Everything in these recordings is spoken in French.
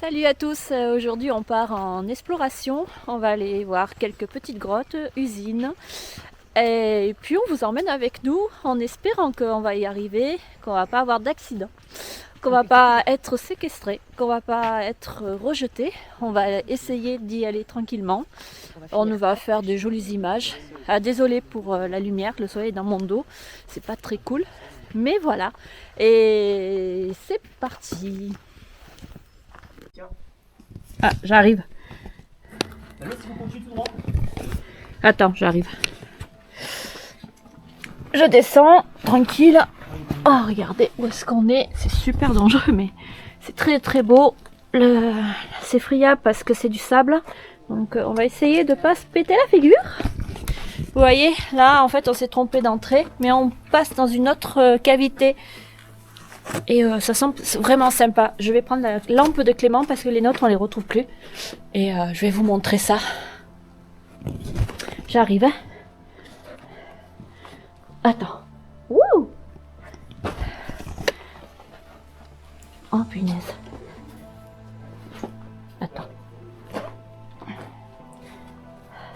Salut à tous, aujourd'hui on part en exploration, on va aller voir quelques petites grottes, usines et puis on vous emmène avec nous en espérant qu'on va y arriver, qu'on va pas avoir d'accident, qu'on va pas être séquestré, qu'on va pas être rejeté, on va essayer d'y aller tranquillement, on va faire de jolies images. Ah, désolé pour la lumière, le soleil est dans mon dos, c'est pas très cool, mais voilà, et c'est parti. Ah, j'arrive. Attends, j'arrive. Je descends, tranquille. Oh, regardez où est-ce qu'on est. C'est super dangereux, mais c'est très très beau. C'est friable parce que c'est du sable. Donc on va essayer de pas se péter la figure. Vous voyez, là en fait on s'est trompé d'entrée, mais on passe dans une autre cavité. Et ça semble vraiment sympa. Je vais prendre la lampe de Clément parce que les nôtres on les retrouve plus. Et je vais vous montrer ça. J'arrive. Hein. Attends. Wouh! Oh punaise. Attends.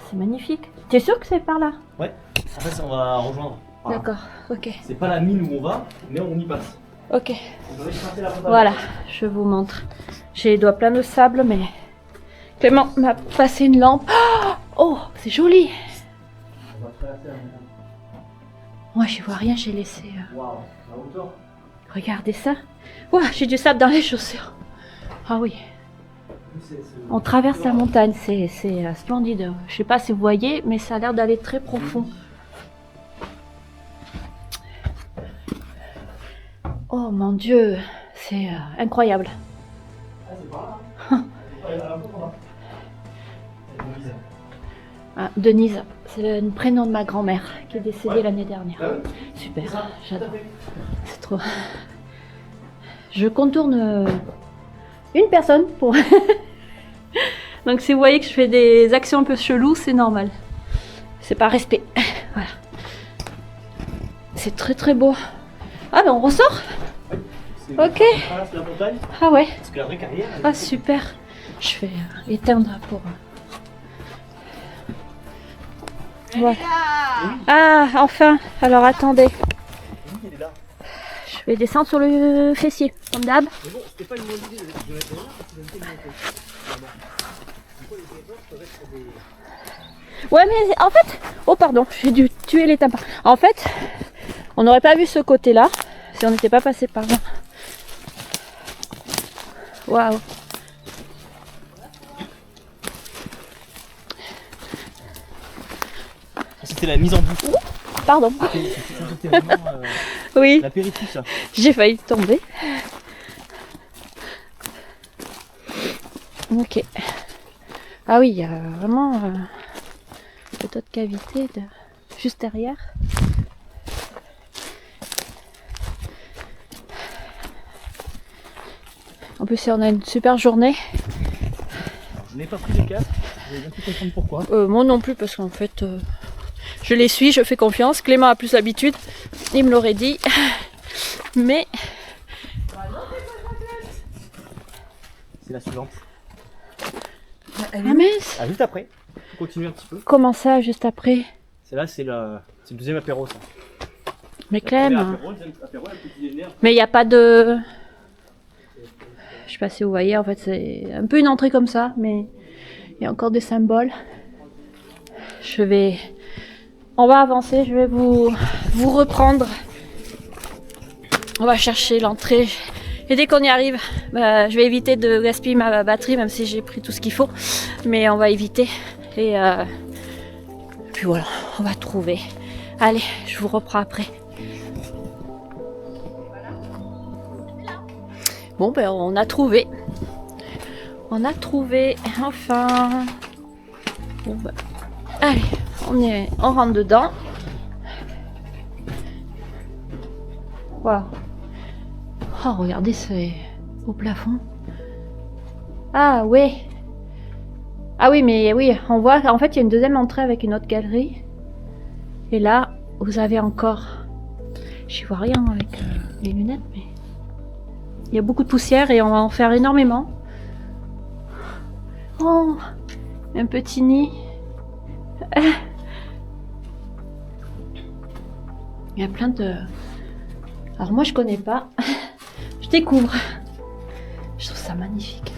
C'est magnifique. T'es sûr que c'est par là? Ouais. En fait on va rejoindre. Voilà. D'accord, ok. C'est pas la mine où on va, mais on y passe. Ok. Voilà, je vous montre. J'ai les doigts pleins de sable, mais Clément m'a passé une lampe. Oh, c'est joli. Moi, je vois rien, j'ai laissé. Waouh, la hauteur. Regardez ça. Ouah, j'ai du sable dans les chaussures. Ah oui. On traverse la montagne, c'est splendide. Je sais pas si vous voyez, mais ça a l'air d'aller très profond. Oh mon Dieu, c'est incroyable. Ah, c'est par là. Ah, Denise, c'est le prénom de ma grand-mère qui est décédée l'année dernière. Super, j'adore. C'est trop. Je contourne une personne pour. Donc si vous voyez que je fais des actions un peu cheloues, c'est normal. C'est par respect. Voilà. C'est très très beau. Ah ben on ressort. Ok. La montagne, Ah ouais. parce que la vraie carrière. Ah super. Je vais éteindre pour. Voilà. Ah enfin. Alors attendez. Elle est là. Je vais descendre sur le fessier, comme d'hab. Mais bon, c'était pas une bonne idée de mettre là parce que c'était une montagne. Ouais mais en fait. Oh pardon, j'ai dû tuer les tympans. En fait, on n'aurait pas vu ce côté-là si on n'était pas passé par là. Waouh. C'était la mise en bouche. Pardon. C'était vraiment Oui, l'apéritif ça. j'ai failli tomber. Ok. Ah oui, il y a vraiment cette autre cavité juste derrière. En plus, on a une super journée. Alors, je n'ai pas pris les casques, je vais bien tout comprendre pourquoi. Moi non plus, parce qu'en fait, je les suis, je fais confiance. Clément a plus l'habitude, il me l'aurait dit. Mais C'est la suivante. ah mince, Ah, juste après. Faut continuer un petit peu. comment ça, juste après? Celle-là, c'est le deuxième apéro ça. Mais Le premier Clem, apéro, le deuxième apéro, le petit déjeuner. mais il n'y a pas de... Je sais pas si vous voyez, en fait, c'est un peu une entrée comme ça, mais il y a encore des symboles. On va avancer, je vais vous reprendre. On va chercher l'entrée. Et dès qu'on y arrive, je vais éviter de gaspiller ma batterie, même si j'ai pris tout ce qu'il faut. Mais on va éviter. Et puis voilà, on va trouver. Allez, je vous reprends après. Bon, ben on a trouvé. On a trouvé, enfin. Bon, ben, allez, on rentre dedans. Waouh. Oh, regardez, c'est au plafond. Ah, ouais. Ah oui, mais oui, on voit qu'en fait, il y a une deuxième entrée avec une autre galerie. Et là, vous avez encore... J'y vois rien avec les lunettes, mais... Il y a beaucoup de poussière et on va en faire énormément. Oh, un petit nid. Il y a plein de... Alors moi je connais pas. Je découvre. Je trouve ça magnifique.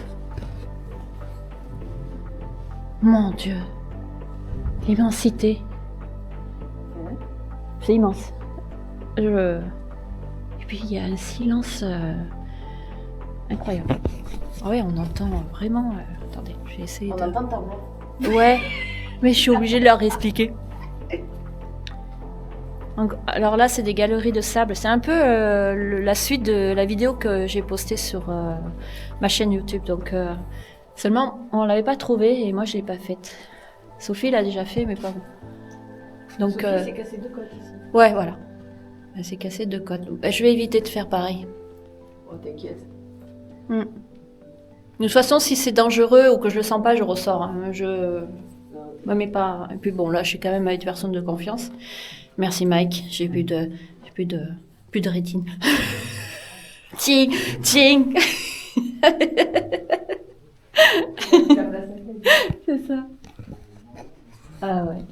Mon Dieu. L'immensité. C'est immense. Et puis il y a un silence incroyable. Ah ouais, on entend vraiment... Attendez, je vais essayer On de... entend ta voix. Ouais, mais je suis obligée de leur expliquer. Alors là, c'est des galeries de sable. C'est un peu la suite de la vidéo que j'ai postée sur ma chaîne YouTube. Donc, seulement, on l'avait pas trouvée et moi, je l'ai pas faite. Sophie l'a déjà fait, mais pas bon. Donc, Sophie s'est cassé 2 côtes ici. ouais, voilà. Elle s'est cassée 2 côtes. Je vais éviter de faire pareil. Oh, t'inquiète. De toute façon, si c'est dangereux ou que je le sens pas, je ressors. Hein. Je me mets pas. Et puis bon, là, je suis quand même avec une personne de confiance. Merci Mike. J'ai plus de rétine. Ting, ting. C'est ça. Ah ouais.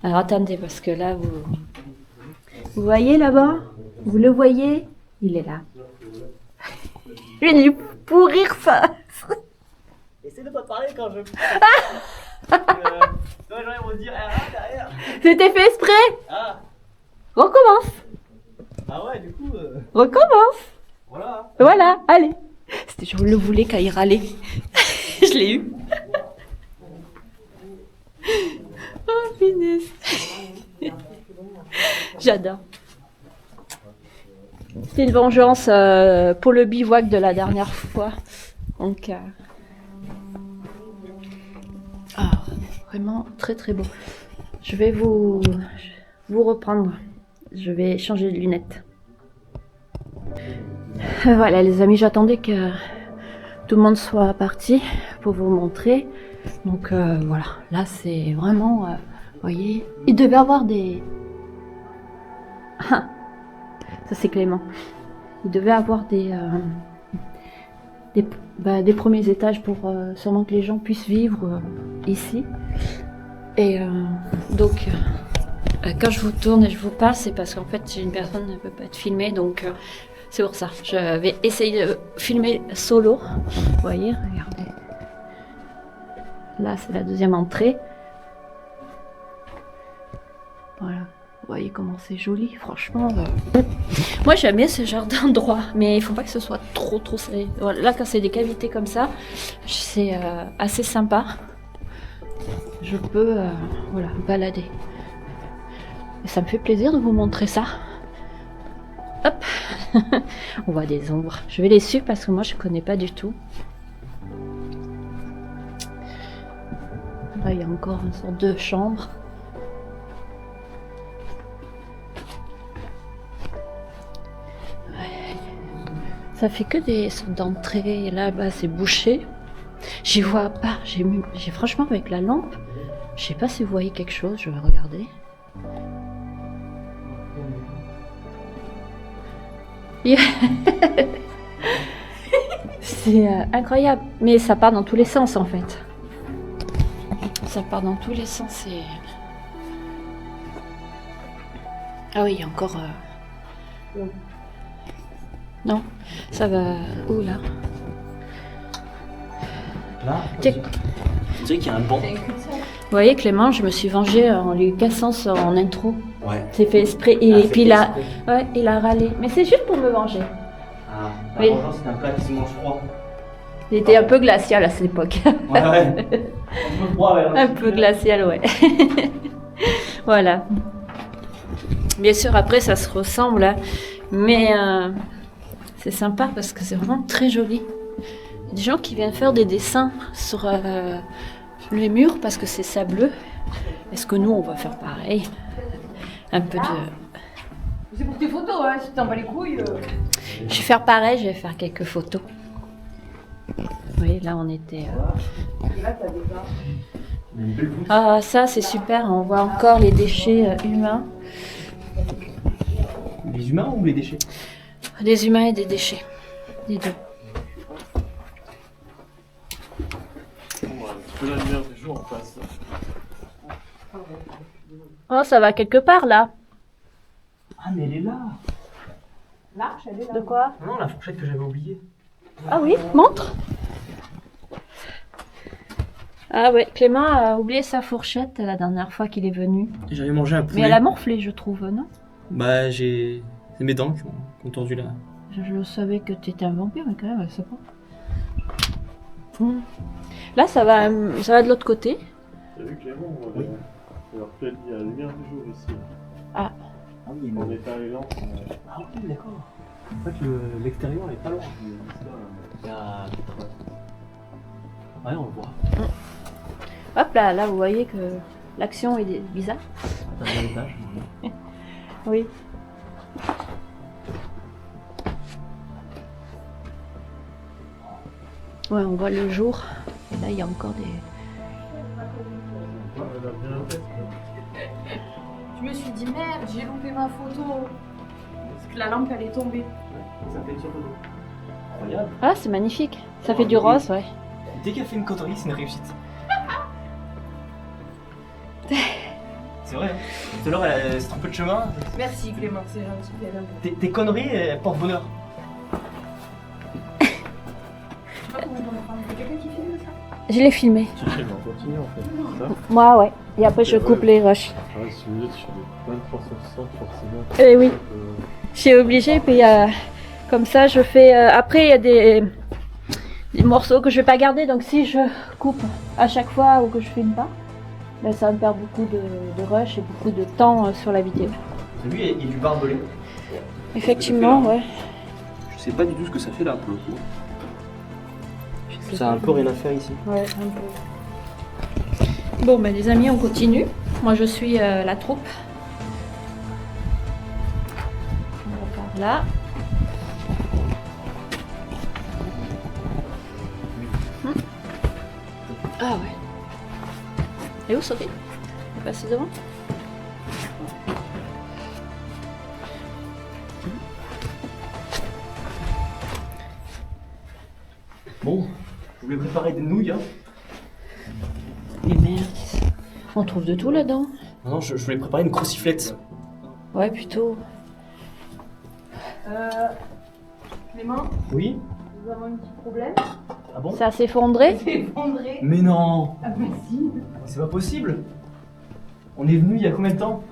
Alors attendez, parce que là, vous voyez là-bas? Vous le voyez? Il est là. Je vais lui pourrir ça. Essaye de pas parler quand je. Les gens vont dire ah derrière. C'était fait exprès. Ah. Recommence. Ah ouais, du coup. Recommence. Voilà. Voilà, allez. Je le voulais quand il râlait. Je l'ai eu. Oh, finesse. J'adore. C'était une vengeance pour le bivouac de la dernière fois. Donc, vraiment très très beau. Je vais vous reprendre. Je vais changer de lunettes. Voilà les amis, j'attendais que tout le monde soit parti pour vous montrer. Donc voilà, là c'est vraiment, vous voyez, il devait avoir des... Ah, ça c'est Clément. Il devait avoir des premiers étages pour sûrement que les gens puissent vivre ici. Et donc, quand je vous tourne et je vous parle, c'est parce qu'en fait, une personne ne peut pas être filmée, donc c'est pour ça. Je vais essayer de filmer solo. Vous voyez, regardez. Là, c'est la deuxième entrée. Voilà. Vous voyez comment c'est joli, franchement. Moi, j'aime bien ce genre d'endroit, mais il ne faut pas que ce soit trop serré. Voilà, là, quand c'est des cavités comme ça, c'est assez sympa. Je peux voilà, balader. Et ça me fait plaisir de vous montrer ça. Hop. On voit des ombres. Je vais les suivre parce que moi, je ne connais pas du tout. Là, il y a encore une sorte de chambre. Ça fait que des sortes d'entrées. Là-bas, c'est bouché. J'y vois pas. J'ai franchement, avec la lampe, je sais pas si vous voyez quelque chose. Je vais regarder. C'est incroyable. Mais ça part dans tous les sens, en fait. Ça part dans tous les sens. Et... Ah oui, il y a encore... Non, ça va... Où, là? Là, Tiens. tu sais qu'il y a un banc. Vous voyez, Clément, je me suis vengée en lui cassant son intro. Ouais. C'est fait exprès. Et puis là, ouais, il a râlé. Mais c'est juste pour me venger. Ah, Oui. la vengeance, c'est un plat qui se mange froid. Il était un peu glacial à cette époque. Ouais, ouais. Un peu froid, ouais. Un peu glacial, ouais. Voilà. Bien sûr, après, ça se ressemble, hein. Mais c'est sympa parce que c'est vraiment très joli. Il y a des gens qui viennent faire des dessins sur les murs parce que c'est sableux. Est-ce que nous, on va faire pareil? Un peu de... C'est pour tes photos, hein, si t'en bats les couilles. Je vais faire pareil, je vais faire quelques photos. Vous voyez, là, on était... Là, t'as des barres. Une belle voûte. Ah, ça, c'est super. On voit encore les déchets humains. Les humains ou les déchets? Des humains et des déchets. Les deux. peu la lumière du jour en face. Oh, ça va quelque part là. Ah, mais elle est là. L'arche, elle est là. De quoi? Non, la fourchette que j'avais oubliée. Ah oui, montre. Ah ouais, Clément a oublié sa fourchette la dernière fois qu'il est venu. J'avais mangé un poulet. Mais elle a morflé, je trouve, non? Bah, c'est mes dents qui ont tordu là. Je savais que tu étais un vampire, mais quand même, je sais pas. Là, ça va de l'autre côté. T'as vu Clément, alors qu'il y a la lumière du jour ici. Ah. Ah oui, On est arrivé là. Ah oui, d'accord. En fait, l'extérieur est pas loin. Il y a... Ouais, on le voit. Hop là, là, vous voyez que l'action est bizarre. T'as un étage. Oui. Ouais, on voit le jour. Et là, il y a encore des... Elle a bien fait. Je me suis dit merde, j'ai loupé ma photo. Parce que la lampe elle est tombée. Ça fait une photo. Incroyable. Ah, c'est magnifique. Ça fait du rose, ouais. Dès qu'elle fait une coterie, c'est une réussite. C'est vrai, hein. Tout à l'heure, elle s'est trompée de chemin. Merci Clément, c'est gentil. Elle aime. Tes conneries, elles portent bonheur. Je sais pas comment on va prendre. C'est quelqu'un qui filme ça? Je l'ai filmé. Tu fais, on continue en fait. C'est ça? Moi, ouais. Et après, je coupe les rushs. Ouais, si vous êtes sur des 2360 forcément. Eh oui. Je suis obligée, puis comme ça, je fais... après, il y a des morceaux que je vais pas garder, donc si je coupe à chaque fois ou que je filme pas, ben, ça va me perdre beaucoup de rush et beaucoup de temps sur la vidéo. Lui, il est du barbelé. Effectivement, ouais. Je sais pas du tout ce que ça fait là pour le coup. Je sais Ça a pas. un peu rien à faire ici. Ouais, un peu. Bon, ben les amis, on continue. Moi, je suis la troupe. On va par là. Ah ouais. Et où Sophie? Elle est passée devant? Bon, je voulais préparer des nouilles. Hein. Mais merde. On trouve de tout là-dedans. Non, je voulais préparer une crociflette. Ouais, plutôt. Clément, Oui? nous avons un petit problème. Ah bon? Ça s'est effondré? C'est effondré. Mais non! Ah merci. C'est pas possible! On est venu il y a combien de temps?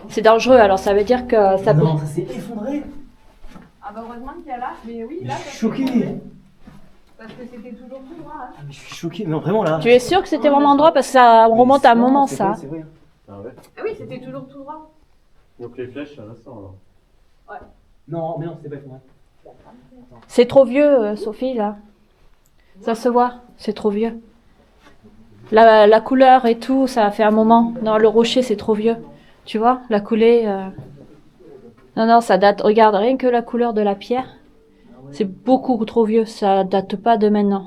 C'est dangereux, alors ça veut dire que ça peut... Non, ça s'est effondré! Ah bah heureusement qu'il y a là. Mais oui, Mais là. je ça suis s'est choqué! effondré. Parce que c'était toujours tout droit. Hein. Ah, mais je suis choqué, non vraiment là! Tu es sûr que c'était vraiment endroit parce que ça remonte à un moment, ça. C'est vrai. Ah ouais. Ah oui, c'était toujours tout droit. Donc les flèches, ça reste alors. Non, mais non, c'était pas effondré. C'est trop vieux, Sophie, là. Ça se voit, c'est trop vieux. La couleur et tout, ça a fait un moment. Non, le rocher, c'est trop vieux. Tu vois, la coulée... Non, non, ça date... Regarde, rien que la couleur de la pierre, c'est beaucoup trop vieux. Ça date pas de maintenant.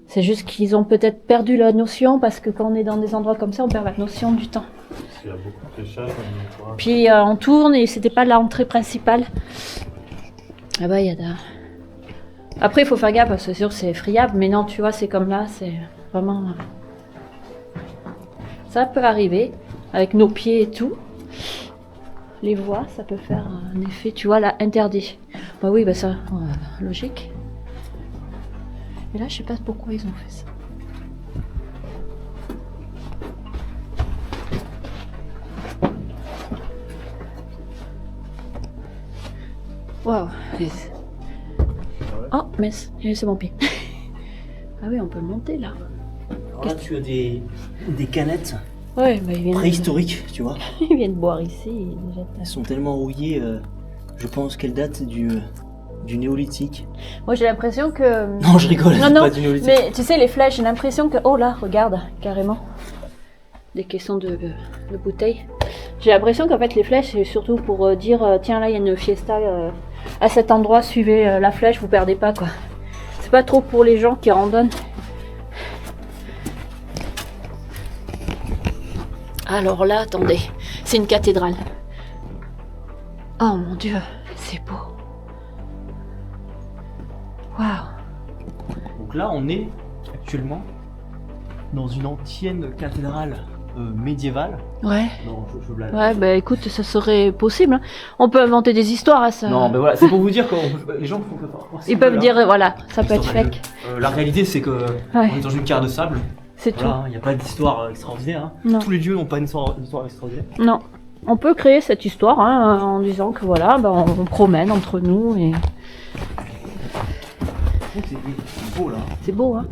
C'est juste qu'ils ont peut-être perdu la notion, parce que quand on est dans des endroits comme ça, on perd la notion du temps. Parce qu'il y a beaucoup de fléchages. Puis on tourne et c'était pas l'entrée principale. Ah bah il y a de... Après il faut faire gaffe parce que c'est sûr que c'est friable, mais non tu vois c'est comme là, c'est vraiment... Ça peut arriver avec nos pieds et tout. Les voies, ça peut faire un effet, tu vois là, interdit. Bah oui, bah ça, logique. Et là je sais pas pourquoi ils ont fait ça. Waouh. Oh, mais c'est mon pied. Ah oui, on peut monter là. Alors là, tu as des canettes Ouais, bah ils viennent, préhistoriques, tu vois. ils viennent boire ici. Ils jettent. Elles sont tellement rouillées, je pense qu'elles datent du néolithique. Moi j'ai l'impression que... Non, je rigole, Non, c'est non, pas du néolithique. mais tu sais, les flèches, j'ai l'impression que... Oh là, regarde, carrément. Des caissons de bouteilles. J'ai l'impression qu'en fait les flèches, c'est surtout pour dire, tiens là, il y a une fiesta à cet endroit, suivez la flèche, vous perdez pas quoi. C'est pas trop pour les gens qui randonnent. Alors là, attendez, c'est une cathédrale. Oh mon Dieu, c'est beau. Waouh. Donc là, on est actuellement dans une ancienne cathédrale médiévale. Ouais. Non, je blague. Ouais, bah écoute, ça serait possible. Hein. On peut inventer des histoires à ça. Non, mais voilà, c'est pour vous dire que les gens font Ils peuvent dire, voilà, ça peut être fake. La réalité, c'est que on est dans une carrière de sable. C'est Voilà, il n'y a pas d'histoire extraordinaire. Hein. Non. Tous les dieux n'ont pas une histoire extraordinaire. tout. Non. On peut créer cette histoire hein, en disant que voilà, bah, on promène entre nous et C'est beau là. c'est beau. Hein.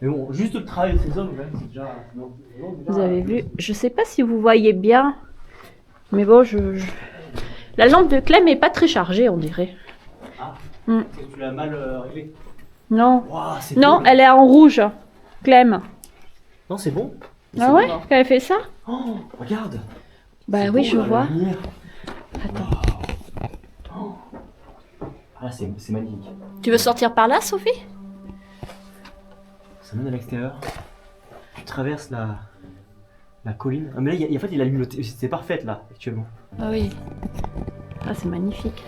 Mais bon, juste le travail de ces hommes, quand même, c'est déjà. Vous avez vu, je sais pas si vous voyez bien, mais bon, la lampe de Clem est pas très chargée, on dirait. Ah, Mm. tu l'as mal réglé. Non, Waouh, c'est non, beau, là. elle est en rouge, Clem. Non, c'est bon. C'est Ah bon, ouais, là. qu'elle fait ça? Oh, regarde. Bah C'est oui, beau, je là, la vois. lumière. Attends. Oh. Ah, c'est magnifique. Tu veux sortir par là, Sophie? Ça mène à l'extérieur. Tu traverses la colline. Ah, mais là, en fait, il a lu c'est parfaite là, actuellement. Ah oui. Ah, c'est magnifique.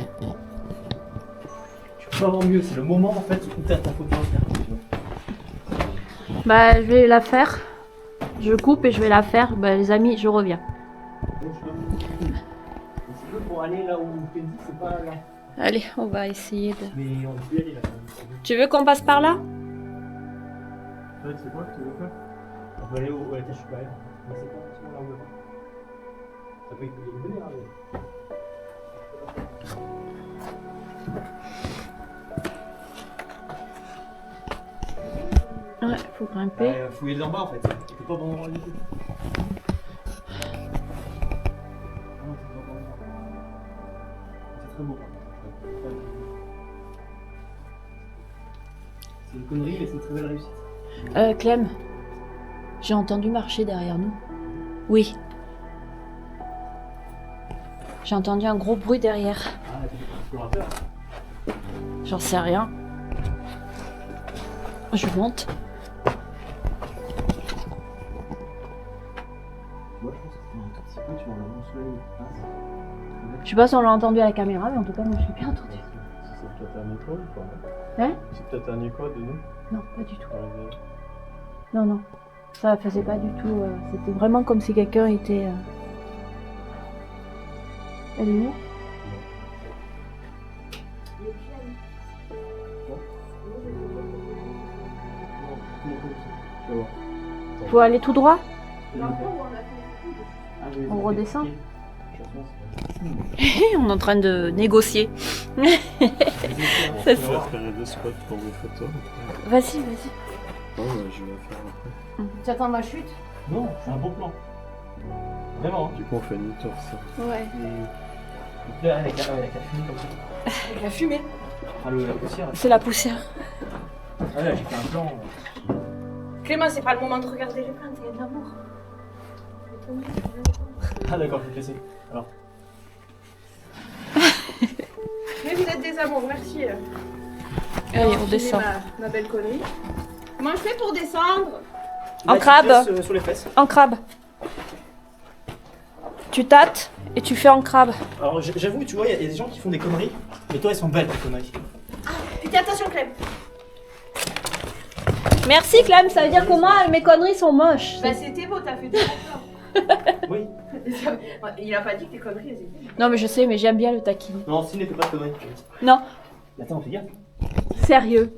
Tu peux pas avoir mieux, c'est le moment en fait où t'as ta photo à faire. Tu vois. Bah, je vais la faire. Je coupe et je vais la faire. Bah, les amis, je reviens. C'est que pour aller là où Kenzie, c'est pas là. Allez, on va essayer de... Mais on peut y aller là. Tu veux qu'on passe par là? Ouais, c'est quoi que tu veux faire? On peut aller au étage supérieur. Mais c'est pas forcément là où on va. Ça peut être une bonne idée. Ouais, faut grimper. Faut y aller d'en bas en fait. Tu peux pas vraiment voir du tout. C'est très beau. C'est une connerie, mais c'est une très belle réussite. Clem, j'ai entendu marcher derrière nous. Oui. J'ai entendu un gros bruit derrière. Ah, t'es explorateur. J'en sais rien. Je monte. Moi, je pense que c'est un tout petit peu, tu vas avoir un soleil qui passe. Je sais pas si on l'a entendu à la caméra, mais en tout cas, moi je l'ai bien entendu. C'est peut-être un écho ou pas? Hein? C'est peut-être un écho de nous? Non, pas du tout. Ouais, Non, non. Ça faisait pas du tout. C'était vraiment comme si quelqu'un était. Elle est où? Faut aller tout droit? On redescend? On est en train de négocier. C'est ça. On va faire les deux spots pour mes photos. Vas-y, vas-y. Non, je vais faire après. Tu attends ma chute? Non, c'est un beau plan. Vraiment. Du coup, on fait demi-tour, ça. Ouais. Et là, avec la fumée comme ça. Avec la fumée. Ah, la poussière. C'est la poussière. Ah, là, j'ai fait un plan. Clément, c'est pas le moment de regarder les plantes, il y a de l'amour. Ah, d'accord, je vais te laisser. Alors. Mais vous êtes des amours, merci. Allez, on descend. Ma belle connerie. Comment je fais pour descendre? En Là, crabe. tu te laisses, sur les fesses. En crabe. Tu tâtes et tu fais en crabe. Alors, j'avoue, tu vois, il y a des gens qui font des conneries. Mais toi, elles sont belles, tes conneries. Fais attention, Clem. Merci Clem, ça veut dire que moi, mes conneries sont moches. Bah, c'était beau, t'as fait des efforts. Oui. Il a pas dit que tes conneries, elles étaient. Non mais je sais, mais j'aime bien le taquiner. Non, s'il ne fait pas de conneries. Non, Attends, fais gaffe. sérieux.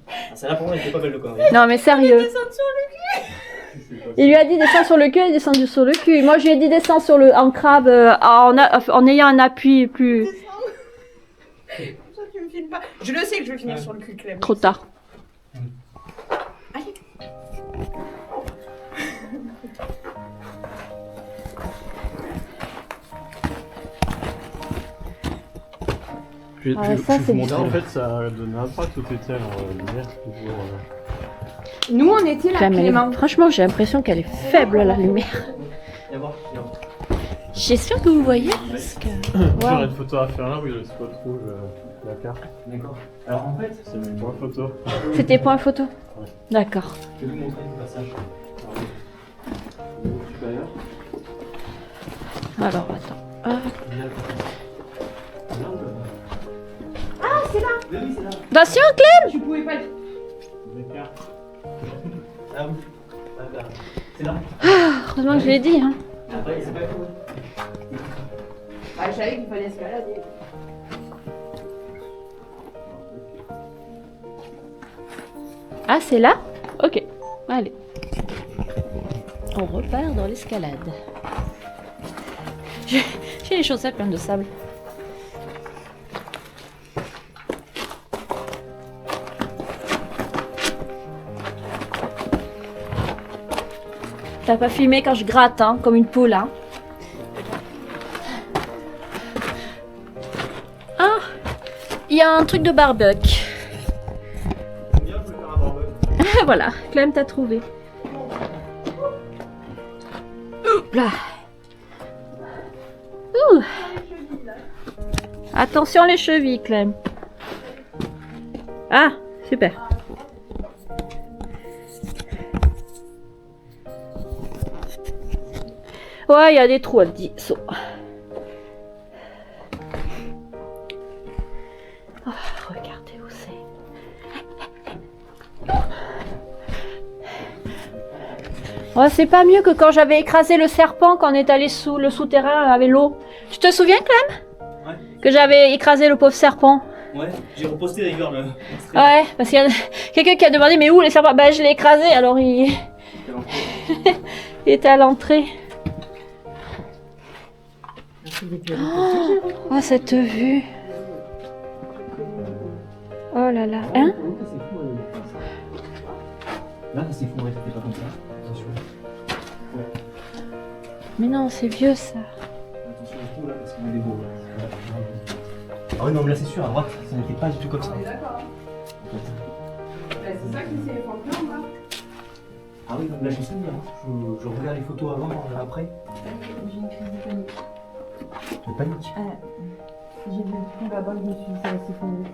Ah, celle-là, pour moi, elle était pas belle de conneries. Non mais sérieux. Descendre sur le Il lui a dit descendre sur le cul, il est descendu sur le cul. Moi je lui ai dit descendre sur le, en crabe en ayant un appui plus... Ça, tu me filmes pas. Je le sais que je vais finir sur le cul, Clem. Trop tard. Allez. Ah, ça, c'est Là, en fait, ça donne un impact au était lumière toujours. Nous, on était là, Clem, elle est- Clément. Franchement, j'ai l'impression qu'elle est faible la lumière. Viens voir, viens voir. J'espère que vous voyez parce que... J'aurais Wow. une photo à faire là où il y a le spot rouge, la carte. D'accord. Alors, en fait, C'est mes points photo. C'était point photo. Ouais. D'accord. je vais vous montrer le passage. Au niveau supérieur. Alors attends. Ah. Il y a le passage. Là, Ah, c'est là. Oui, oui, c'est là. Attention Clem. Je pouvais pas le... Des cartes. Ah oui. C'est là. Heureusement que je l'ai dit. Hein. Après, c'est pas cool. Ah, je savais qu'il fallait escalader. Ah, c'est là? Ok, allez. On repart dans l'escalade. J'ai les chaussettes pleines de sable. T'as pas filmé quand je gratte, hein, comme une poule, hein. Ah, il y a un truc de barbecue. Voilà, Clem t'a trouvé. Ouh, là. Ouh. Attention les chevilles, Clem. Ah, super. Ouais, il y a des trous, elle dit. So. Oh, regardez où c'est. Oh, c'est pas mieux que quand j'avais écrasé le serpent quand on est allé sous le souterrain avec l'eau. Tu te souviens, Clem? Ouais. Que j'avais écrasé le pauvre serpent. Ouais, j'ai reposté d'ailleurs le. Ouais, parce qu'il y a quelqu'un qui a demandé mais où les serpents? Bah je l'ai écrasé alors il était à l'entrée. Oh cette vue. Oh là là. Hein? Là, ça s'est effondré, c'était pas comme ça. Attention. Mais non, c'est vieux ça. Attention au trou là, parce qu'il y a des beaux. Ah ouais, non, mais là c'est sûr, à droite, ça n'était pas du tout comme ça. On est d'accord. Hein. C'est ça qui s'est effondré en bas. Ah oui, non, là j'ai souvenir. Hein. Je regarde les photos avant, après. J'ai une crise de panique. De panique. J'ai vu le trou là-bas, je me suis dit ça va s'effondrer.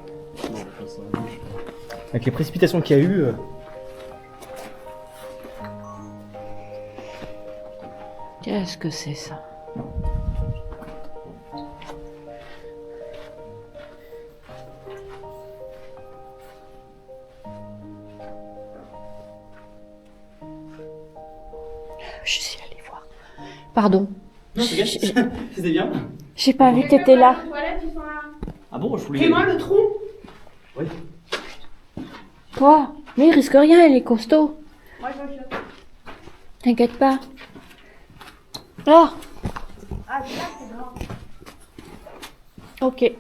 Avec les précipitations qu'il y a eu. Qu'est-ce que c'est ça? Je suis allée voir. Pardon. Non, c'était bien. J'ai pas vu que t'étais là. Les toilettes, ils sont là. Ah bon, je voulais. Fais-moi le trou. Oui. Quoi? Mais il risque rien, il est costaud. Moi, je veux le T'inquiète pas. Ah, Ah, c'est là, c'est grand. ok.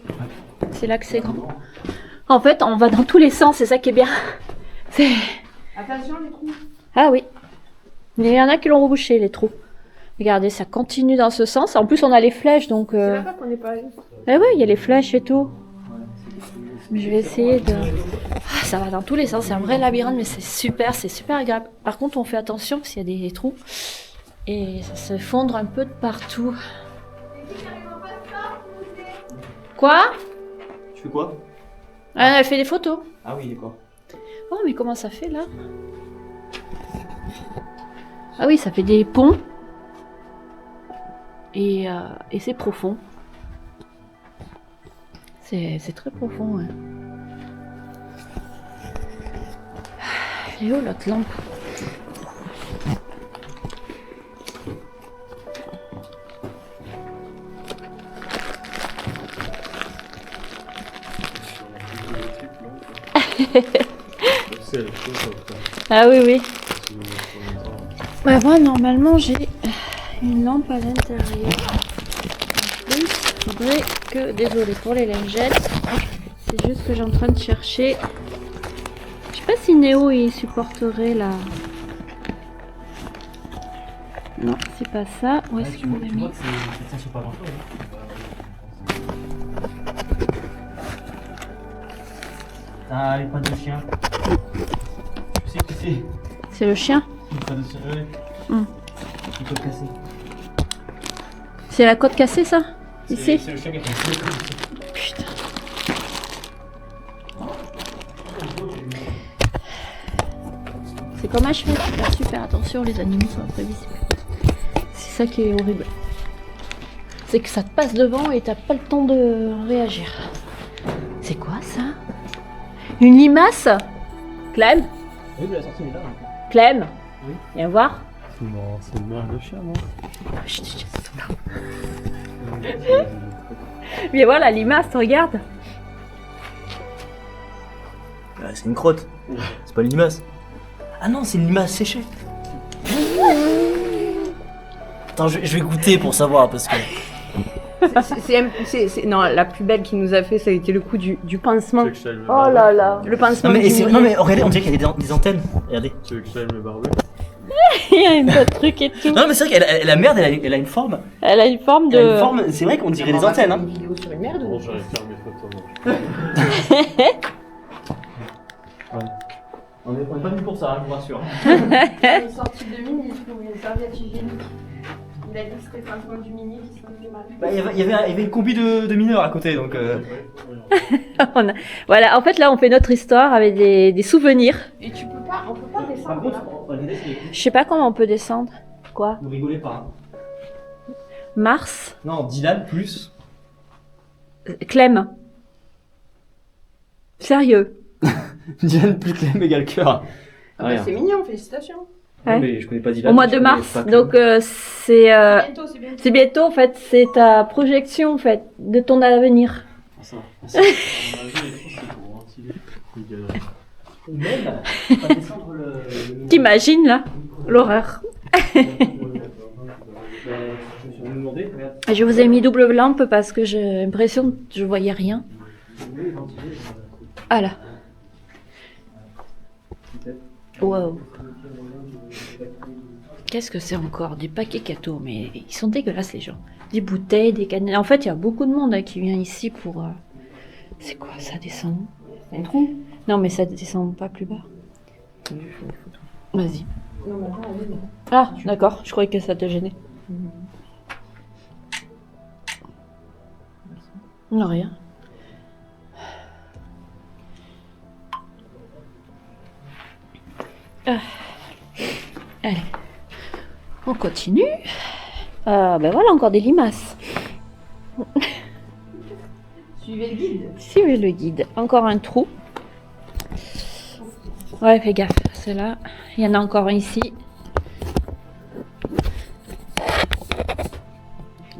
C'est là que c'est grand. En fait, on va dans tous les sens, c'est ça qui est bien. C'est... Attention, les trous. Ah oui. Il y en a qui l'ont rebouché, les trous. Regardez, ça continue dans ce sens. En plus, on a les flèches, donc... C'est là-bas qu'on n'est pas allé. Eh oui, il y a les flèches et tout. Je vais essayer de... Ah, ça va dans tous les sens, c'est un vrai labyrinthe, mais c'est super agréable. Par contre, on fait attention parce qu'il y a des trous. Et ça se fondre un peu de partout. Quoi? Tu fais quoi? Ah, elle fait des photos. Ah oui, d'accord. Oh, mais comment ça fait là? Ah oui, ça fait des ponts. Et c'est profond. C'est très profond, ouais. Elle est où l'autre lampe? Ah oui, oui. Bah moi, normalement, j'ai une lampe à l'intérieur. En plus, faudrait que... Désolée pour les lingettes. C'est juste que j'ai en train de chercher... Je sais pas si Néo, il supporterait la... Non, c'est pas ça. Où est-ce qu'il m'avait Tu mis? vois que c'est sur pas grand-chose. Ah, les pattes de chien. Tu sais qui c'est? C'est le chien? Les pattes de chien, ouais. Hmm. Les côtes cassées. C'est la côte cassée, ça? Ici? C'est le chien qui a fait le Putain. C'est comme un cheval, faut faire super attention, les animaux sont imprévisibles. C'est ça qui est horrible. C'est que ça te passe devant et t'as pas le temps de réagir. C'est quoi ça? Une limace? Clem? Oui, mais la sortie est là. Clem? Oui. Viens voir. C'est une mère de chien, non? Viens voir la limace, regarde. C'est une crotte. C'est pas une limace. Ah non, c'est une limace séchée. Attends, je vais goûter pour savoir parce que. Non, la plus belle qui nous a fait, ça a été le coup du pansement. Tu veux que j'aille me Oh barber? là là. Le pansement. Non mais, du non mais regardez, on dirait qu'il y a des antennes. Regardez. Tu veux que j'aille me barber? Il y a un autre truc et tout. Non mais c'est vrai que la merde, elle a une forme. Elle a une forme Elle a une de... forme. C'est vrai qu'on dirait des antennes. Hein. Une vidéo sur une merde. Bon, j'arrive à faire mes photos. Moi. On est pas venu pour ça, hein, je vous rassure. Une sortie de mini, il trouve une serviette hygiénique. Il a dit que c'était le pansement du mini qui se fait mal. Bah, il y avait une combi de mineurs à côté donc. Voilà, en fait là on fait notre histoire avec des souvenirs. Et on peut pas Par descendre contre, là. regardez, Je sais pas comment on peut descendre. Quoi? vous rigolez pas. Hein. Mars? Non, Dylan plus. Clem. Sérieux? Dylan plus Clem égale cœur. Rien. C'est mignon, félicitations. Ouais. Non, mais je connais pas Dylan. Au mois je de connais mars, pas Clem. donc c'est Bientôt, c'est bientôt. c'est bientôt en fait, c'est ta projection en fait de ton avenir. Ah, ça va. À mon avis, les filles, c'est pour ventiler. Il galère. Même, pas descendre le. T'imagines là? L'horreur. Je me suis demandé, regarde. Je vous ai mis double lampe parce que j'ai l'impression que je voyais rien. Ah là. Wow. Qu'est-ce que c'est encore? Des paquets cadeaux, mais ils sont dégueulasses les gens. Des bouteilles, des canettes. En fait, il y a beaucoup de monde hein, qui vient ici pour... C'est quoi? Ça descend où? Un trou. Non, mais ça descend pas plus bas. Vas-y. Non, mais attends, allez, Ah, d'accord. Je croyais que ça te gênait. Non, rien. Ah. Allez. On continue. Ben voilà, encore des limaces. Suivez le guide. Suivez le guide. Encore un trou. Ouais, fais gaffe. C'est là. Il y en a encore un ici.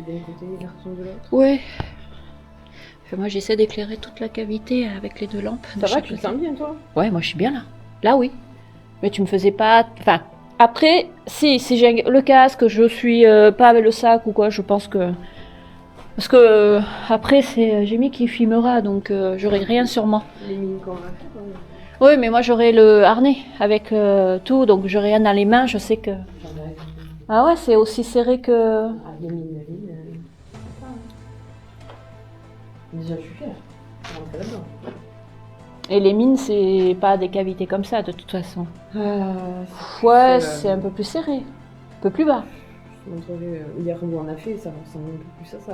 d'un côté, garçon de l'autre. Ouais. Enfin, moi, j'essaie d'éclairer toute la cavité avec les deux lampes. de Ça va, chaque tu te côté. sens bien, toi? Ouais, moi, je suis bien là. Là, oui. Mais tu me faisais pas... Enfin, après, si j'ai le casque, je suis pas avec le sac ou quoi, je pense que... Parce que après, c'est Jimmy qui filmera, donc j'aurai rien sur moi. Les mines qu'on va faire. Oui, mais moi, j'aurai le harnais avec tout, donc j'aurai rien dans les mains, je sais que... Ah ouais, c'est aussi serré que... Ah, les mines, déjà, je suis fière. On rentre là-dedans. Et les mines, c'est pas des cavités comme ça, de toute façon. Ouais, c'est un peu plus serré. Un peu plus bas. Je te montrerai hier où on a fait, ça ressemble un peu plus à ça.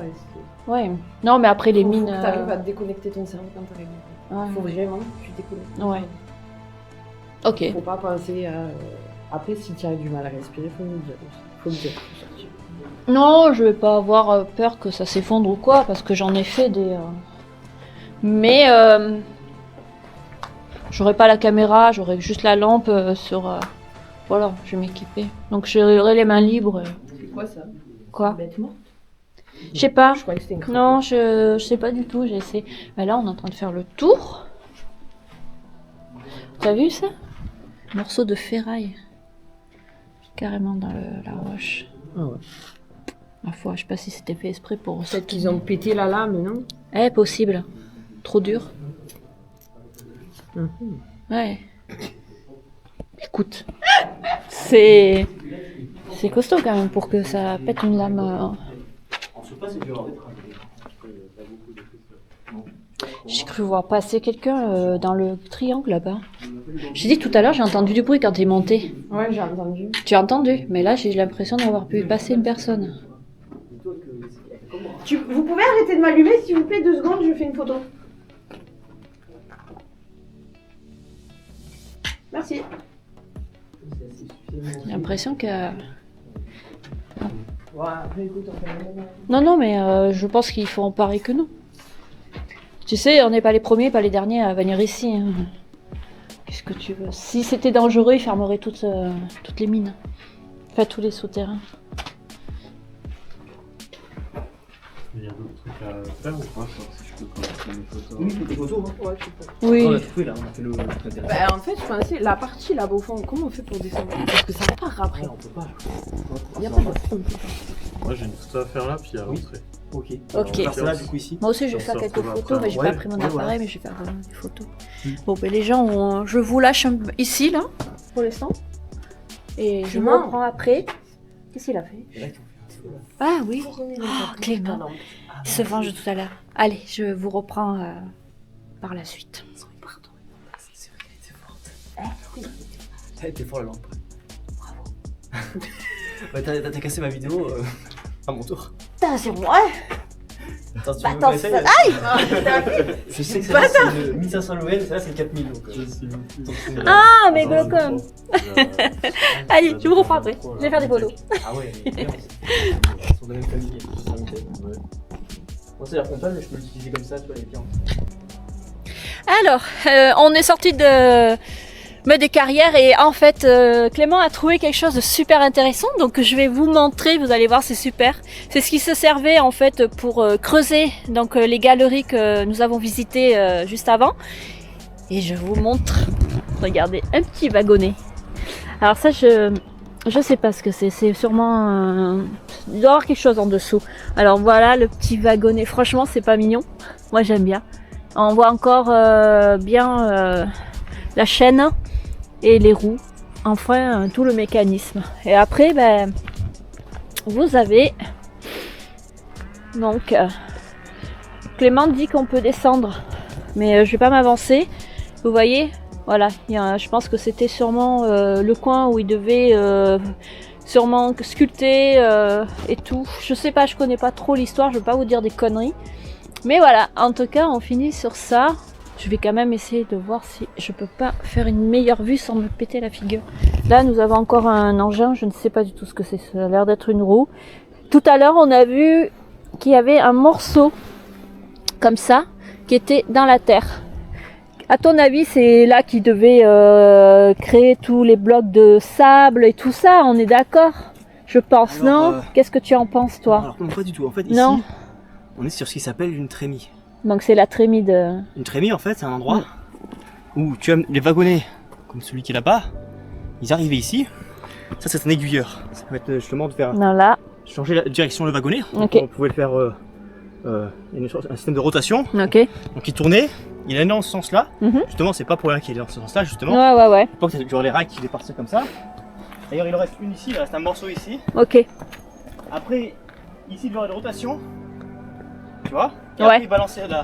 Ouais. Non, mais après, les Faut mines... que t'arrives à déconnecter ton cerveau quand t'arrives. ouais. Faut vraiment que tu déconnectes. Ouais. Ok. Faut pas penser à... Après, si tu as du mal à respirer, faut le dire. Faut le dire. Faut sortir. Non, je vais pas avoir peur que ça s'effondre ou quoi, parce que j'en ai fait des... Mais... J'aurai pas la caméra, j'aurai juste la lampe sur... Voilà, je vais m'équiper. Donc j'aurai les mains libres. C'est quoi ça? Quoi? Bête morte? Je sais pas. Je croyais que c'était une crapaud. Non, je sais pas du tout, j'ai essayé. Mais là, on est en train de faire le tour. T'as vu ça? Morceau de ferraille. Carrément dans la roche. Ah ouais. Ma foi, je sais pas si c'était fait exprès pour... Peut-être qu'ils ont pété la lame, non? Eh, possible. Trop dur. Mhm. Ouais. Écoute. C'est costaud quand même pour que ça pète une lame. En surface, c'est dur à mettre. J'ai cru voir passer quelqu'un dans le triangle là-bas. J'ai dit tout à l'heure, j'ai entendu du bruit quand t'es monté. Ouais, j'ai entendu. Tu as entendu, mais là j'ai l'impression d'avoir pu passer une personne. Vous pouvez arrêter de m'allumer, s'il vous plaît, 2 secondes, je fais une photo. Merci. J'ai l'impression que... Ouais, après, écoute, on fait un moment. Non, mais je pense qu'ils feront pareil que nous. Tu sais, on n'est pas les premiers, pas les derniers à venir ici. Hein. Qu'est-ce que tu veux? Si c'était dangereux, ils fermeraient toutes les mines. Enfin, tous les souterrains. Il y a d'autres trucs à faire ou pas? Si je peux commencer mes photos. Oui, des photos. Hein. Ouais, tu peux. Oui. On a tout fait là, on a fait le Bah, en fait, je pensais, la partie là-bas au fond, comment on fait pour descendre? Parce que ça part après. Après, on peut pas. Il n'y a pas de fond. Moi j'ai une photo à faire là, puis à Oui. rentrer. Ok. Ok. On va faire ça là, du coup, ici. Moi aussi, je vais On faire se quelques retrouve photos, après. mais j'ai Ouais, pas pris mon ouais, appareil, voilà. mais je vais faire vraiment des photos. Mm. Bon, ben les gens, je vous lâche ici, là, pour l'instant. Et je vous Non. reprends après. Qu'est-ce qu'il a fait? Et là, ils ont fait un feu, là. Ah oui. Oh, Clément. Il se venge tout à l'heure. Allez, je vous reprends par la suite. C'est vrai qu'elle était forte. Elle était forte la lampe. Bravo. Ouais, t'as cassé ma vidéo à mon tour. Putain, c'est moi. Attends, tu Bah, veux attends, qu'on essaye? Aïe. Je sais que celle-là c'est une 1500 l'OL, celle-là c'est 4000 donc. Ah, mais Glocom. Allez, je vous reprends après. Je vais faire des photos. Ah ouais, mais bien, ils sont de la même famille. Ouais. Moi c'est la frontale, mais je peux l'utiliser comme ça, tu vois, les pieds. Alors, on est sorti des carrières et en fait, Clément a trouvé quelque chose de super intéressant. Donc, je vais vous montrer. Vous allez voir, c'est super. C'est ce qui se servait en fait pour creuser donc les galeries que nous avons visitées juste avant. Et je vous montre. Regardez, un petit wagonnet. Alors ça, je sais pas ce que c'est. C'est sûrement il doit y avoir quelque chose en dessous. Alors voilà le petit wagonnet. Franchement, c'est pas mignon. Moi, j'aime bien. On voit encore bien la chaîne et les roues, enfin tout le mécanisme. Et après, ben, vous avez donc Clément dit qu'on peut descendre, mais je vais pas m'avancer. Vous voyez, voilà, je pense que c'était sûrement le coin où il devait sûrement sculpter et tout. Je sais pas, je connais pas trop l'histoire, je veux pas vous dire des conneries. Mais voilà, en tout cas, on finit sur ça. Je vais quand même essayer de voir si je peux pas faire une meilleure vue sans me péter la figure. Là, nous avons encore un engin, je ne sais pas du tout ce que c'est. Ça a l'air d'être une roue. Tout à l'heure, on a vu qu'il y avait un morceau comme ça qui était dans la terre. À ton avis, c'est là qu'ils devaient créer tous les blocs de sable et tout ça, on est d'accord? Je pense, Alors, non? Qu'est-ce que tu en penses, toi? Alors non, pas du tout. En fait, Non. ici, on est sur ce qui s'appelle une trémie. Donc c'est la trémie de... Une trémie, en fait, c'est un endroit où tu as les wagonnets, comme celui qui est là-bas, ils arrivaient ici. Ça, c'est un aiguilleur. Ça permet justement de faire Non, là. changer la direction de le wagonnet. Donc, Ok. on pouvait le faire un système de rotation. Ok. Donc il tournait, il allait dans ce sens-là. Mhm. Justement, c'est pas pour rien qu'il est dans ce sens-là, justement. Ouais. Pas que tu aurais les rails qui départent comme ça. D'ailleurs, il en reste une ici, il reste un morceau ici. Ok. Après, ici, il y aura de rotation. Tu vois? Et Ouais. après, il balançait là.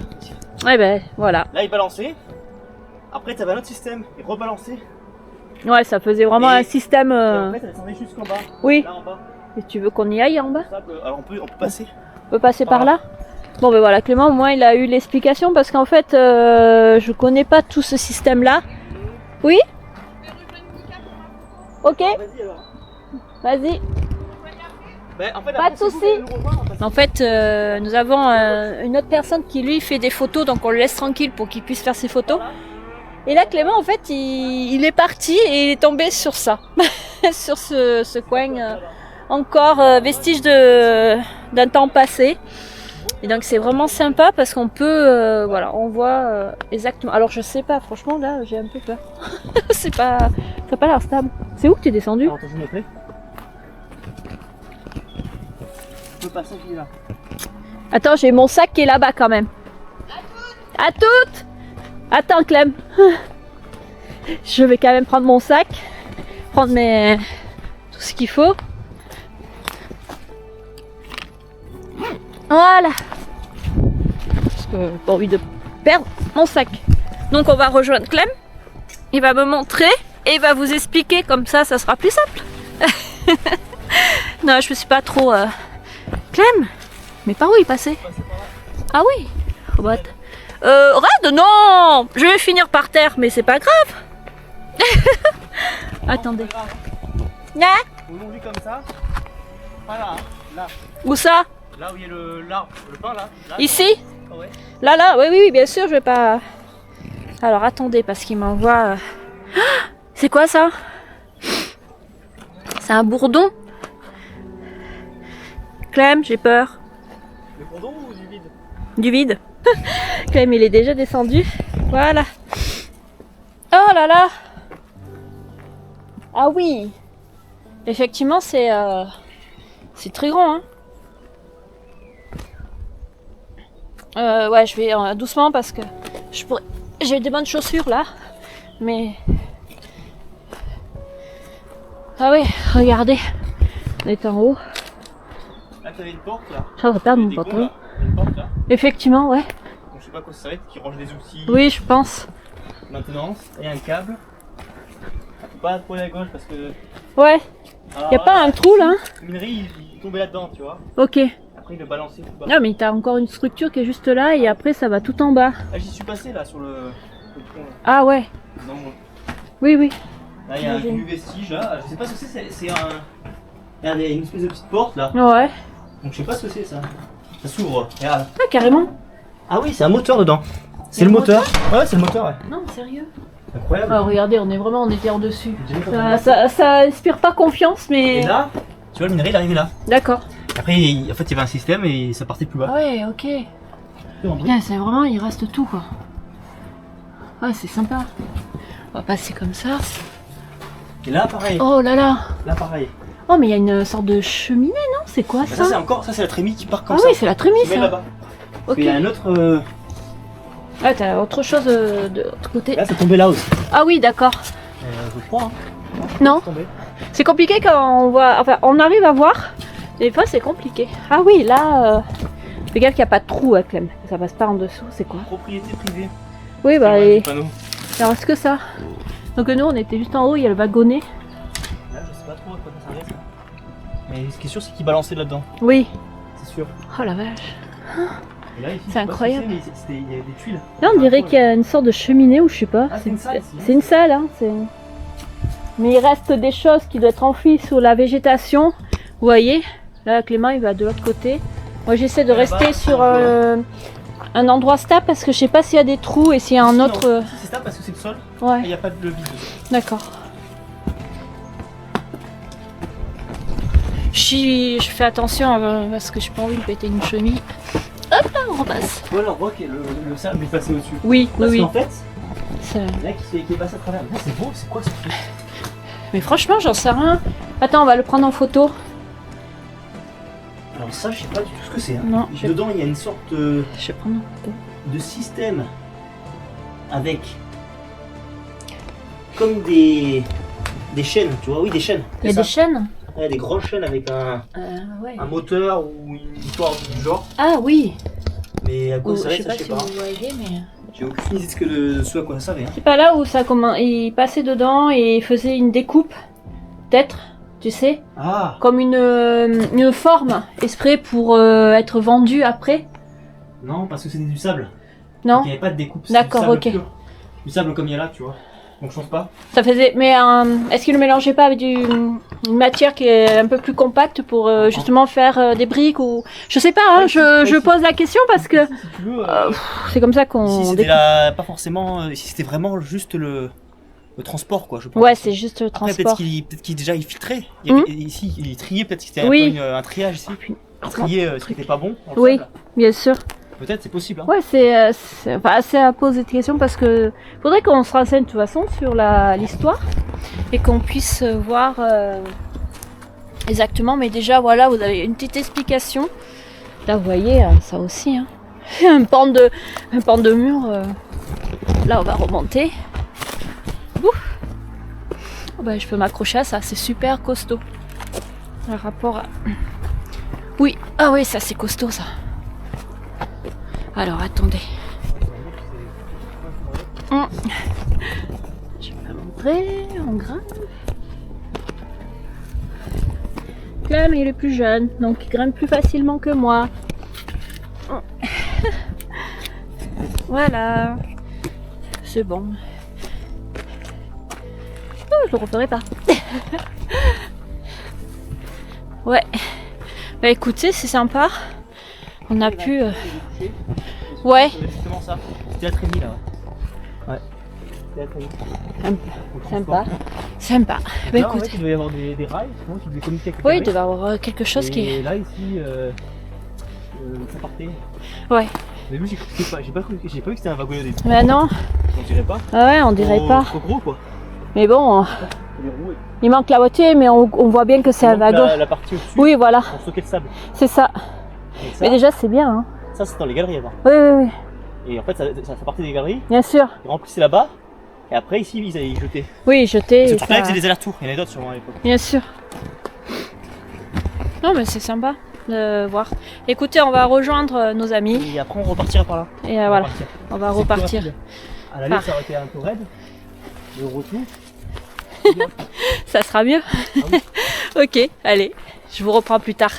Ouais, ben voilà. Là, il balançait. Après, tu avais un autre système, il rebalançait. Ouais, ça faisait vraiment Et- un système... Et en fait, elle descendait jusqu'en bas. Oui. Là en bas. Et tu veux qu'on y aille en bas? Ça alors, on peut passer. On peut passer Par par là? Bon, ben voilà, Clément, au moins, il a eu l'explication parce qu'en fait, je connais pas tout ce système-là. Oui? Ok, Vas-y alors. vas-y. Ben, en fait, Pas après, de c'est vous soucis. qui allez nous rejoindre, parce que- En fait, nous avons une autre personne qui lui fait des photos, donc on le laisse tranquille pour qu'il puisse faire ses photos. Et là, Clément, en fait, il est parti et il est tombé sur ça, sur ce coin, encore vestige d'un temps passé. Et donc c'est vraiment sympa parce qu'on peut, voilà, on voit exactement. Alors je sais pas, franchement là, j'ai un peu peur. C'est pas, ça a pas l'air stable. C'est où que t'es descendu? Alors, attends, je vais montrer. Je peux passer qui est là. Attends, j'ai mon sac qui est là-bas quand même. À toutes. Attends, Clem. Je vais quand même prendre mon sac, prendre tout ce qu'il faut. Voilà. Parce que j'ai pas envie de perdre mon sac. Donc on va rejoindre Clem. Il va me montrer et il va vous expliquer, comme ça sera plus simple. Non, je me suis pas trop... Clem, mais par où il passait? Ah oui, Robot. Rad, non. Je vais finir par terre, mais c'est pas grave. Attendez. Ah, Vous longez comme ça. Voilà, hein, là. où ça? Là où il y a l'arbre, le pain là. Ici? Ah ouais. Là, oui, bien sûr, je vais pas... Alors attendez, parce qu'il m'envoie C'est quoi ça? C'est un bourdon? Clem, j'ai peur. Le bourdon ou du vide? Du vide. Clem, il est déjà descendu. Voilà. Oh là là. Ah oui. Effectivement, c'est très grand. Hein. Ouais, je vais doucement parce que j'ai des bonnes chaussures là. Mais... Ah oui, regardez. On est en haut. Là, t'avais une porte là. Je vais perdre mon Des gonds, pantalon. là. Une porte là. Effectivement, ouais. Donc, je sais pas quoi ça va être, qui range des outils. Oui, je pense. Maintenance. Il y a un câble. Faut pas trop aller à gauche parce que. Ouais. Alors Y a pas un trou là? Le minerai il tombait là-dedans, tu vois. Ok. Après il le balançait tout bas. Non, mais t'as encore une structure qui est juste là et après ça va tout en bas. Là j'y suis passé là sur le pont. Là. Ah ouais. Non, bon. Oui, oui. Là il y a un J'imagine. du vestige là. Je sais pas ce que c'est un. Regarde, il y a une espèce de petite porte là. Ouais. Donc je sais pas ce que c'est ça. Ça s'ouvre, regarde. Ah, carrément. Ah oui, c'est un moteur dedans. C'est Il y a le un moteur. Ouais, c'est le moteur, ouais. Non, sérieux. Incroyable. Ah, regardez, on était en dessus. J'ai vu quand Ça inspire pas confiance, mais. Et là, tu vois, le minerai il est arrivé là. D'accord. Après, en fait, il y avait un système et ça partait plus bas. Ah ouais, ok. Putain, c'est vraiment, il reste tout quoi. Ah, c'est sympa. On va passer comme ça. Et là, pareil. Oh là là. Là, pareil. Oh, mais il y a une sorte de cheminée, non? C'est quoi Bah, ça? ça c'est la trémie qui part comme Ah ça. oui, c'est la trémie Qui met ça. là-bas. Ok. Il y a un autre. Ah, t'as autre chose de l'autre côté. Là, c'est tombé là aussi. Ah oui, d'accord. Je crois. Hein. Non. C'est tombé. C'est compliqué quand on voit. Enfin, on arrive à voir. Des fois, c'est compliqué. Ah oui, là. Fais gaffe qu'il n'y a pas de trou à Clem. Ça passe pas en dessous, c'est quoi? Propriété privée. Oui, bah, Ouais, et... du panneau. il reste que ça. Donc, nous, on était juste en haut, il y a le wagonnet. Là, je sais pas trop à quoi ça servait ça. Mais ce qui est sûr, c'est qu'il balançait là-dedans. Oui. C'est sûr. Oh la vache. Et là, ici, C'est je sais pas incroyable. ce que c'est, mais il y a des tuiles. Là, on dirait qu'il y a une sorte de cheminée ou je sais pas. Ah, c'est une salle, ici. C'est une salle, hein. Mais il reste des choses qui doivent être enfouies sous la végétation. Vous voyez? Là, Clément, il va de l'autre côté. Moi, j'essaie de Et là-bas, rester sur on un endroit stable parce que je sais pas s'il y a des trous et s'il y a un Non, autre. ici, c'est ça parce que c'est le sol et il Ouais, n'y a pas de vide. d'accord. Je fais attention parce que j'ai pas envie de péter une chemise. Hop là, on repasse. Voilà, on voit que le sable est passé au-dessus. Oui, oui, Parce oui. qu'en fait, Ça- là qui est passé à travers. Là, c'est beau, c'est quoi ce truc? Mais franchement, j'en sais rien. Attends, on va le prendre en photo. Alors ça, je sais pas du tout ce que c'est. Hein. Non, je Dedans, il y a une sorte vais prendre en photo. de système avec comme des chaînes, tu vois, oui, des chaînes. Il y a c'est des ça. chaînes. Ouais, des grosses chaînes avec Ouais. un moteur ou une histoire du genre. Ah oui. Mais à quoi ça Je servait, sais ça, pas je si sais pas. vous voyez, mais. J'ai aucune idée de ce à quoi ça servait. Hein. C'est pas là où ça comment il passait dedans et il faisait une découpe, peut-être, tu sais, Ah, comme une forme exprès pour être vendue après. non, parce que c'était du sable. Non. Donc, il n'y avait pas de découpe. c'était D'accord, du sable ok. pur. Du sable comme il y a là, tu vois. Donc je pense pas. Ça faisait. Mais est-ce qu'il le mélangeait pas avec une matière qui est un peu plus compacte pour justement faire des briques ou je sais pas. Hein, Ouais, je si. pose la question parce que Si tu veux. c'est comme ça Ici, qu'on c'était découpe. pas forcément. Ici, c'était vraiment juste le transport, quoi, je pense. Ouais, c'est juste le Après, transport. peut-être qu'il déjà il filtrait. Il y avait- ici, il triait, peut-être qu'il y avait Oui. un triage ici. Puis- Il triait ce qui n'était pas bon. dans le Oui. sable. Bien sûr. Peut-être, c'est possible. Hein. Ouais, c'est à poser des questions parce que faudrait qu'on se renseigne de toute façon sur l'histoire et qu'on puisse voir exactement. Mais déjà, voilà, vous avez une petite explication. Là, vous voyez, ça aussi, hein. un pan de mur. Là, on va remonter. Ouf. Oh, bah, je peux m'accrocher à ça, c'est super costaud. Par rapport à... Oui, ah oui, ça c'est costaud ça. Alors attendez. Je vais pas montrer, on grimpe. Clem, il est plus jeune, donc il grimpe plus facilement que moi. Voilà. C'est bon. Oh, je le referai pas. Ouais. Bah écoutez, c'est sympa. On a pu... Ouais. C'était justement ça. C'était la trémie là. Ouais. c'était très bien. Sympa. Sympa. Bah, Là, en écoute. fait, il doit y avoir des rails, sinon tu devais communiquer avec les Oui, il rails. devait y avoir quelque chose qui est. Et là, ici, ça partait. Ouais. Mais lui, j'ai pas vu que c'était un wagon au début. Mais non. On dirait pas. Ah ouais, on dirait pas. Trop gros quoi. Mais bon, Les roues, il manque la moitié, mais on voit bien que c'est un wagon. La partie au-dessus, Oui, voilà, pour stocker le sable. c'est ça. Donc ça, Mais déjà, c'est bien. Hein. ça c'est dans les galeries avant. Oui, oui, oui, Et en fait, ça partait des galeries, bien sûr. ils remplissaient là-bas, et après ici, ils jetaient. Oui, jeter. Ce et truc-là, ça- ils faisaient des allers-retours, il y en avait d'autres sûrement à l'époque. Bien sûr. Non, mais c'est sympa de voir. Écoutez, on va rejoindre nos amis. Et après, on repartira par là. Et On va voilà, repartir. on va C'est plus repartir. rapide. À l'aller, Ah. ça aurait été un peu raide. Le retour. Ça sera mieux. Ah oui. Ok, allez, je vous reprends plus tard.